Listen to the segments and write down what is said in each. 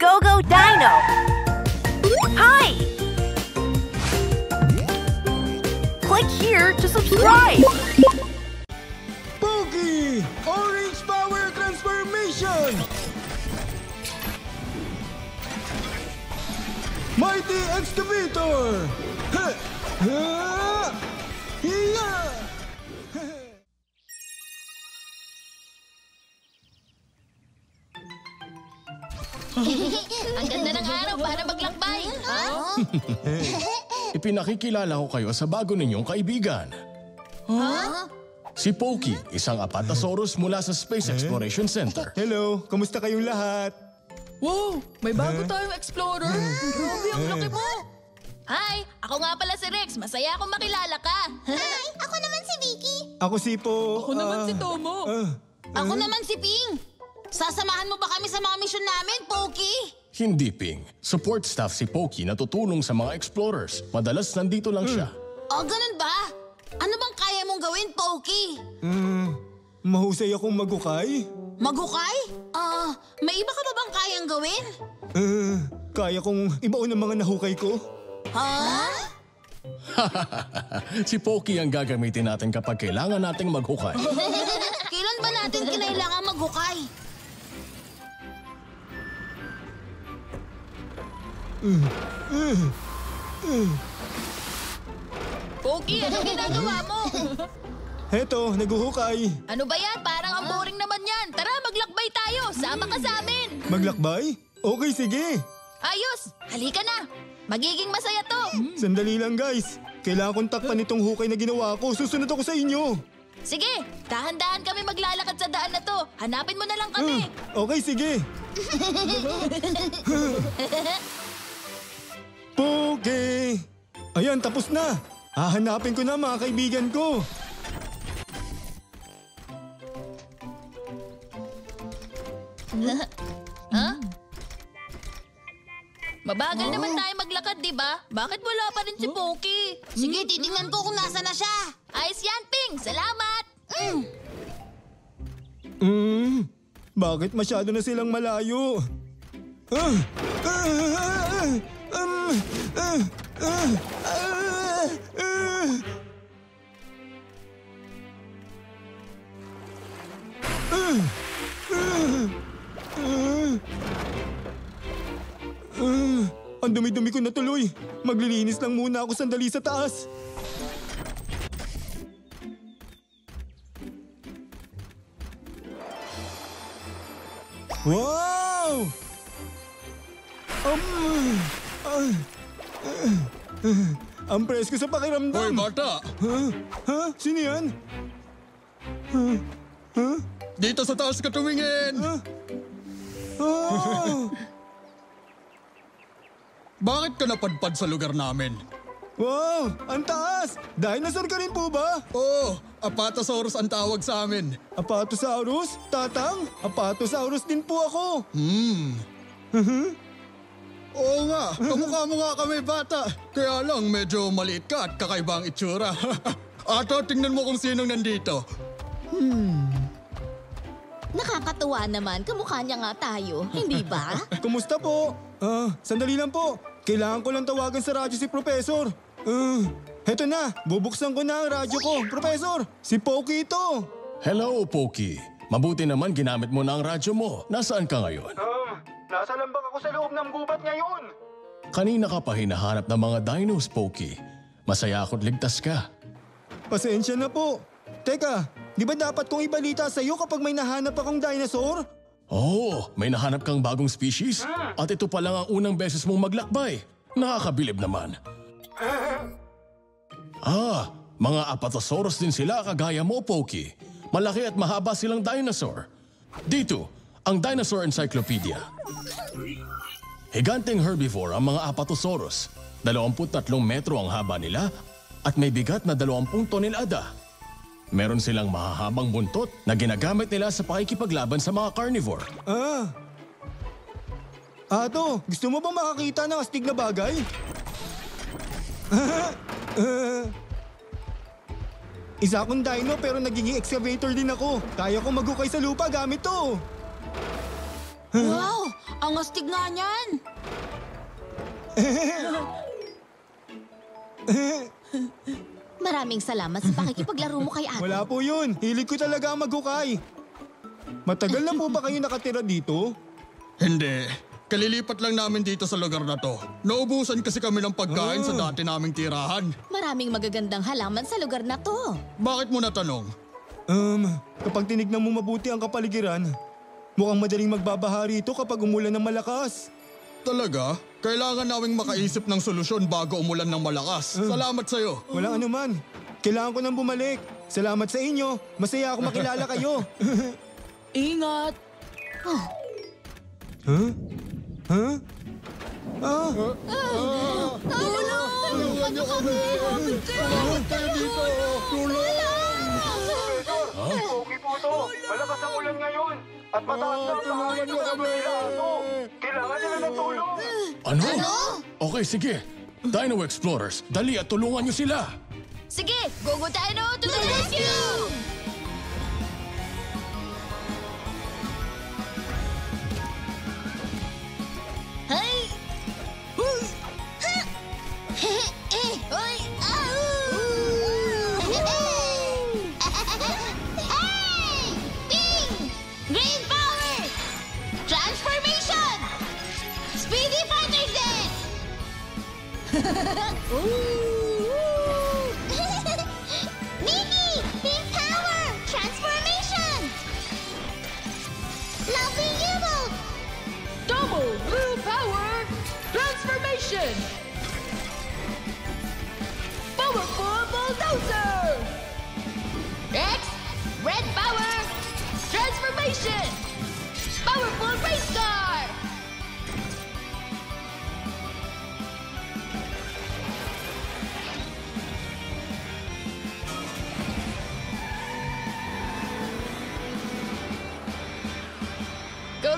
Go Dino! Hi! Click here to subscribe! Pogi! Orange Power Transformation! Mighty Excavator! Ha! Ha! Hiya! Ang ganda ng araw para maglakbay. Ha? Ipinakikilala ko kayo sa bago ninyong kaibigan. Ha? Si Pokey, isang Apatosaurus mula sa Space Exploration Center. Hello! Kamusta kayong lahat? Wow! May bago tayong explorer! Grabe, ang laki mo! Hi! Ako nga pala si Rex. Masaya akong makilala ka. Hi! Ako naman si Vicky. Ako si Po... Ako naman si Tomo. Ako naman si Ping. Sasamahan mo ba kami sa mga misyon namin, Pokey? Hindi, Ping. Support staff si Pokey na tutulong sa mga explorers. Madalas nandito lang siya. O, ganun ba? Ano bang kaya mong gawin, Pokey? Mahusay akong magukay. Magukay? May iba ka ba bang kayang gawin? Kaya kong ibaon ang mga nahukay ko. Ha? Si Pokey ang gagamitin natin kapag kailangan nating maghukay. Kailan ba natin kinailangan maghukay? Pokey, ano ginagawa mo? Heto, naguhukay. Ano ba yan? Parang ang boring naman yan. Tara, maglakbay tayo. Sama ka sa amin. Maglakbay? Okay, sige. Ayos! Halika na. Magiging masaya to. Sandali lang, guys. Kailangan kong takpan itong hukay na ginawa ko. Susunod ako sa inyo. Sige, dahan-dahan kami maglalakad sa daan na to. Hanapin mo na lang kami. Okay, sige. Pogi! Ayan, tapos na. Hahanapin ko na mga kaibigan ko. Ha? Mabagal naman tayo maglakad, di ba? Bakit wala pa rin si Pokey? Sige, titingnan ko kung nasa na siya. Ayos yan, Ping. Salamat. Bakit masyado na silang malayo? Ang dumi-dumi ko na tuloy. Maglilinis lang muna ako sandali sa taas. Wow! Ang presko sa pakiramdam. Hoy, bata! Ha? Sino yan? Dito sa taas ka tumingin! Bakit ka napadpad sa lugar namin? Wow! Ang taas! Dinosaur ka rin po ba? Oo, Apatosaurus ang tawag sa amin. Apatosaurus? Tatang? Apatosaurus din po ako. Oo nga, kamukha mo nga kami bata. Kaya lang medyo maliit ka at kakaiba ang itsura. Ato, tingnan mo kung sinong nandito. Nakakatuwa naman. Kamukha niya nga tayo. Hindi ba? Kumusta po? Sandali lang po. Kailangan ko lang tawagan sa radyo si Professor. Heto na, bubuksan ko na ang radyo ko. Professor, si Pokey ito. Hello, Pokey. Mabuti naman ginamit mo na ang radyo mo. Nasaan ka ngayon? Nasa lambak ako sa loob ng gubat ngayon. Kanina ka pa hinahanap ng mga dinos, Pokey. Masaya ako't ligtas ka. Pasensya na po. Teka, di ba dapat kong ibalita sa iyo kapag may nahanap akong dinosaur? Oh, may nahanap kang bagong species? At ito pa lang ang unang beses mong maglakbay. Nakakabilib naman. Mga Apatosaurus din sila kagaya mo, Pokey. Malaki at mahaba silang dinosaur. Dito, ang Dinosaur Encyclopedia. Higanting herbivore ang mga Apatosaurus. 23 metro ang haba nila at may bigat na 20 tonelada. Meron silang mahahabang buntot na ginagamit nila sa pakikipaglaban sa mga carnivore. Ato, gusto mo bang makakita ng astig na bagay? Isa akong dino pero naging excavator din ako. Kaya kong maghukay sa lupa gamit to. Wow! Ang astig nga niyan. Maraming salamat sa pakikipaglaro mo kay Ato. Wala po yun. Hilig ko talaga ang maghukay. Matagal na po ba kayo nakatira dito? Hindi. Kalilipat lang namin dito sa lugar na to. Naubusan kasi kami ng pagkain sa dati naming tirahan. Maraming magagandang halaman sa lugar na to. Bakit mo natanong? Kapag tinignan mo mabuti ang kapaligiran, mukhang madaling magbabaha rito kapag umulan ng malakas. Talaga? Kailangan naming makaisip ng solusyon bago umulan ng malakas. Salamat sa'yo. Walang anuman. Kailangan ko nang bumalik. Salamat sa inyo. Masaya ako makilala kayo. Ingat! Huh? Huh? Tulungan niyo kami! Tulungan kayo dito! Tulungan! Okay po to. Malakas ang ulan ngayon. At mataas na ang hangin sa kabila. Kailangan nila ng tulong. Ano? Okay, sige. Dino Explorers, dali at tulungan niyo sila. Sige, go Dino to the rescue! Hey! Hoy! Hey! Ping! Green power! Transformation! Speedy fighter jet! Mini! Pink power! Transformation! Loving evil! Double blue power transformation! Powerful bulldozer! X, red power, transformation! Powerful race car!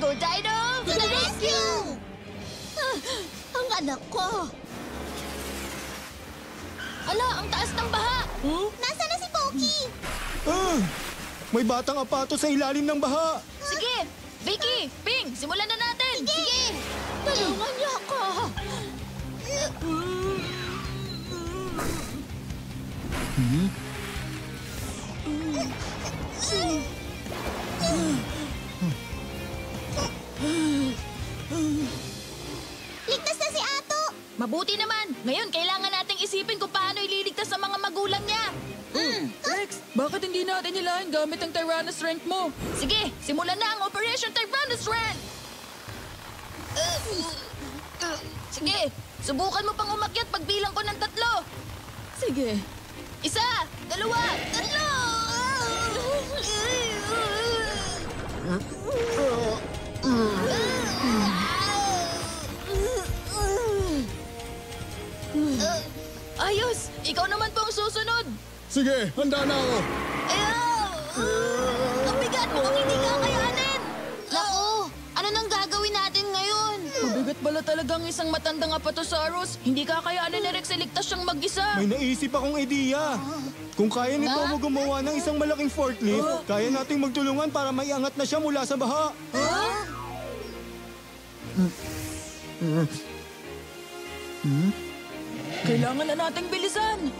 Go Dino To the rescue! Ang anak ko! Ala, ang taas ng baha! Nasaan na si Pokey? May batang apato sa ilalim ng baha. Sige, Vicky, Ping, simulan na natin! Sige! Tulungan niyo ako! Ligtas na si Ato! Mabuti naman! Ngayon, kailangan nating isipin kung paano ililigtas sa mga magulang niya! Rex, bakit hindi natin hilahin gamit ang Tyrannus strength mo? Sige, simulan na ang Operation Tyrannus Run! Sige, subukan mo pang umakyat pagbilang ko ng 3. Sige. 1, 2, 3! Ayos! Ikaw naman po ang susunod! Sige, handa na ako. Ang bigat mo kung hindi kakayanin! Naku! Ano nang gagawin natin ngayon? Mabigat pala talagang isang matandang Apatosaurus. Hindi kakayanin ni Rex iligtas siyang mag-isa. May naisip akong ideya. Kung kaya ni Tomo gumawa ng isang malaking forklift, kaya nating magtulungan para maiangat na siya mula sa baha. Kailangan na nating bilisan.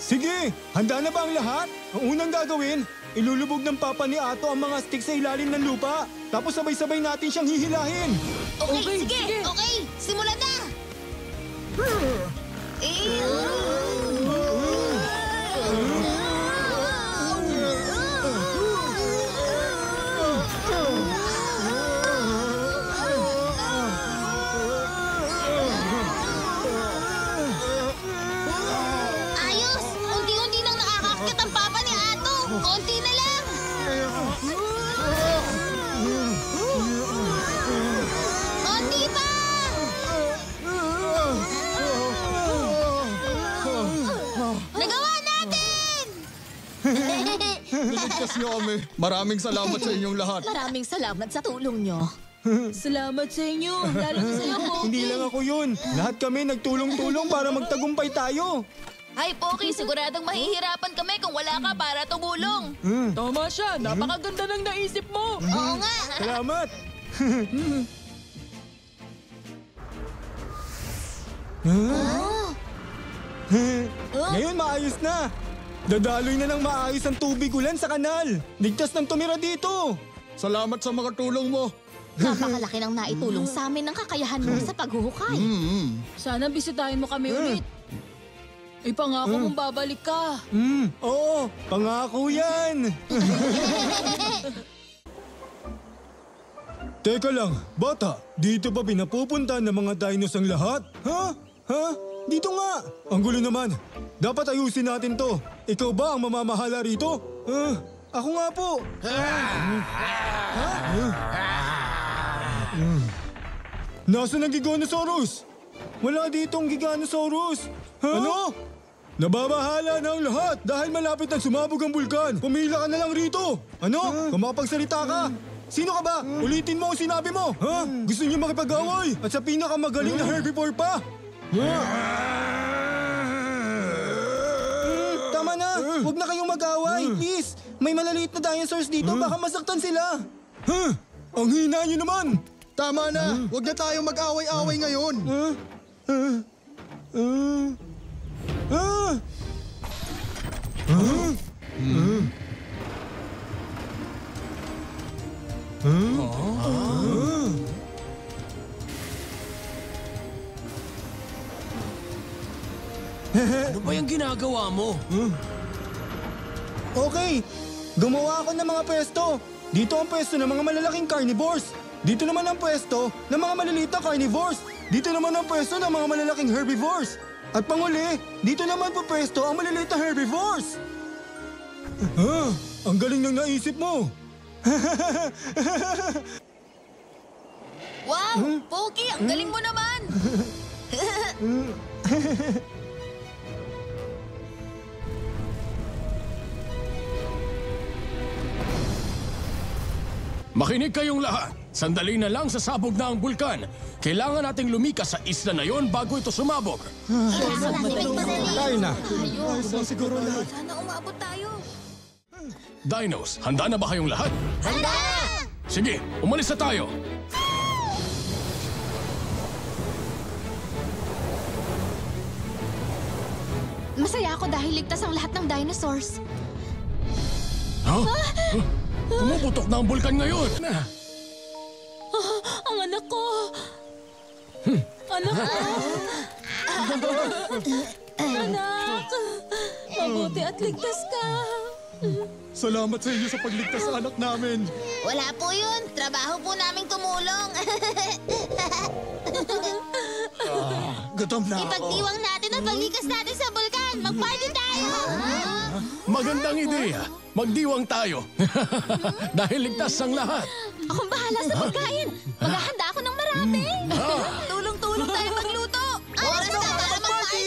Sige, handa na ba ang lahat? Ang unang gagawin, ilulubog ng papa ni Ato ang mga stick sa ilalim ng lupa. Tapos sabay-sabay natin siyang hihilahin. Okay, sige! Okay, simulan na! Ayos! Unti-unti nang nakakakyat ang papa ni Ato. Konti na lang. Konti pa! Nagawa natin! Niligtas niyo kami. Maraming salamat sa inyong lahat. Maraming salamat sa tulong nyo. Salamat sa inyo. Lalo na sa'yo, Poki. Hindi lang ako yun. Lahat kami nagtulong-tulong para magtagumpay tayo. Ay, Poki, siguradong mahihirapan kami kung wala ka para tumulong. Tama siya. Napakaganda ng naisip mo. Oo nga. Salamat. Ngayon maayos na. Dadaloy na ng maayos ang tubig ulan sa kanal. Ligtas ng tumira dito. Salamat sa mga tulong mo. Napakalaki ng naitulong sa amin ng kakayahan mo sa paghuhukay. Sana bisitahin mo kami ulit. Ipangako mong babalik ka. Oo, pangako yan. Teka lang, bata, dito ba pinapupunta ng mga dinos ang lahat? Ha? Ha? Dito nga. Ang gulo naman. Dapat ayusin natin to. Ikaw ba ang mamamahala rito? Ako nga po. Nasaan ang Giganosaurus? Wala ditong Giganosaurus. Ano? Nababahala na ang lahat dahil malapit na sumabog ang bulkan. Pumila ka na lang rito. Ano? Kumapagsalita ka. Sino ka ba? Ulitin mo ang sinabi mo. Ha? Gusto niyo makipag-away? At sa pinakamagaling na herbivore pa? Tama na. Huwag na kayong mag-away. Please. May malaliit na dinosaurs dito. Baka masaktan sila. Ang hina niyo naman. Tama na. Huwag na tayo mag-away-away ngayon. Ano ba yung ginagawa mo? Okay. Gumawa ako ng mga pwesto. Dito ang pwesto ng mga malalaking carnivores. Dito naman ang pwesto ng mga maliliit na carnivores. Dito naman ang pwesto ng mga malalaking herbivores. At panguli, dito naman po pwesto ang maliliit na herbivores. Ang galing ng naisip mo. Wow! Pogi, ang galing mo naman! Makinig kayong lahat. Sandali na lang sasabog na ang bulkan. Kailangan nating lumikas sa isla na yon bago ito sumabog. Tayo na. Sana umabot tayo. Dinos, handa na ba kayong lahat? Handa! Sige, umalis na tayo. Masaya ako dahil ligtas ang lahat ng dinosaurs. Ha? Pumuputok na ang bulkan ngayon. Ang anak ko! Anak ko! Anak! Mabuti at ligtas ka! Salamat sa inyo sa pagligtas sa anak namin. Wala po yun. Trabaho po naming tumulong. Gutom na ako. Ipagdiwang natin ang paglikas natin sa bulkan. Mag-party tayo! Magandang ideya. Magdiwang tayo. Dahil ligtas ang lahat. Akong bahala sa pagkain. Maghahanda ako ng marami. Tulong-tulong tayo magluto! Oras na para mag-party!